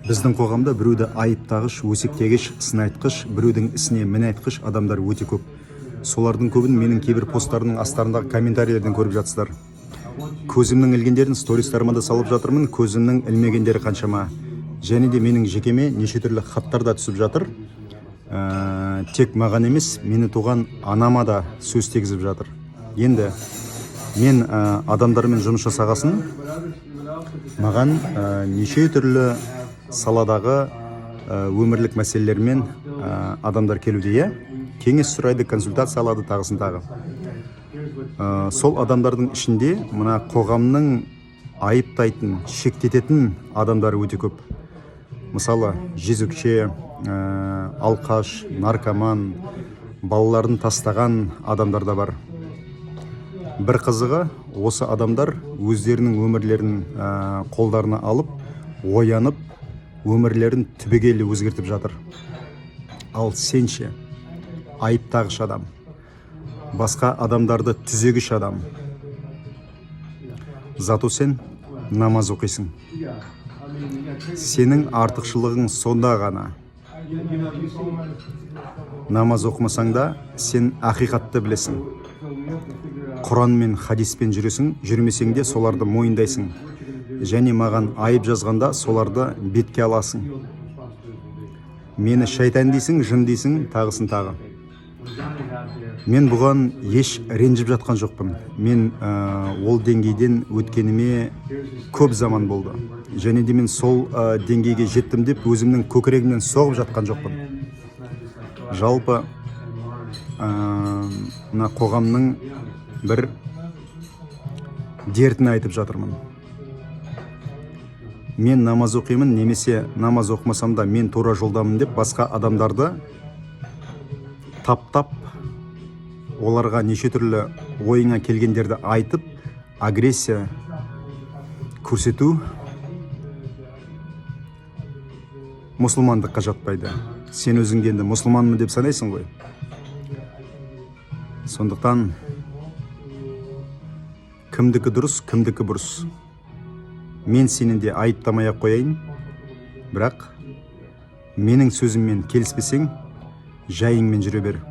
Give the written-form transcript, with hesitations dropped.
Біздің қоғамда біреуді айыптағыш, өсектегіш, сын айтқыш, біреудің ісіне мін айтқыш адамдар өте көп. Солардың көбін менің кейбір посттарының астарындағы комментарийлерден көріп жатсыздар. Көзімнің ілгендерін стористарыма да салып жатырмын, көзімнің ілмегендері қаншама. Және де менің жекеме неше түрлі хаттар да түсіп жатыр. Тек маған емес, мені туған анама да сөз тегізіп жатыр. Енді мен адамдармен жұмыс жасағасын, маған неше түрлі саладағы өмірлік мәселелермен адамдар келуде, кеңес сұрайды, консультация алады, тағысын тағы. Сол адамдардың ішінде мына қоғамның айыптайтын, шектететін адамдар өте көп. Мысалы, жезөкше, алқаш, наркоман, балаларын тастаған адамдар да бар. Бір қызығы, осы адамдар өздерінің өмірлерін қолдарына алып, оянып, өмірлерін түбегейлі өзгертіп жатыр. Ал сенше, айыптағыш адам, басқа адамдарды түзегіш адам. Зато сен намаз оқисың. Сенің артықшылығың сонда ғана. Намаз оқымасаң да сен ақиқатты білесің. Құран мен хадиспен жүрмесең де соларды мойындайсың. Және маған айып жазғанда соларды бетке аласың. Мені шайтан дейсің, жын дейсің, тағысын тағы. Мен бұған еш ренжіп жатқан жоқпын. Мен ол деңгейден өткеніме көп заман болды. Және де мен сол деңгейге жеттім деп өзімнің көкірегімнен соғып жатқан жоқпын. Жалпы қоғамның бір дертін айтып жатырмын. Мен намаз оқимын, немесе намаз оқымасам да мен тура жолдамын деп басқа адамдарды таптап, оларға неше түрлі ойыңа келгендерді айтып, агрессия көрсету мұсылмандыққа жатпайды. Сен өзіңді енді мұсылманмын деп санайсың ғой. Сондықтан кімдікі дұрыс, кімдікі бұрыс. Мен сені де айыптамай ақ қояйын, бірақ менің сөзіммен келіспесең, жайыңмен жүре бер.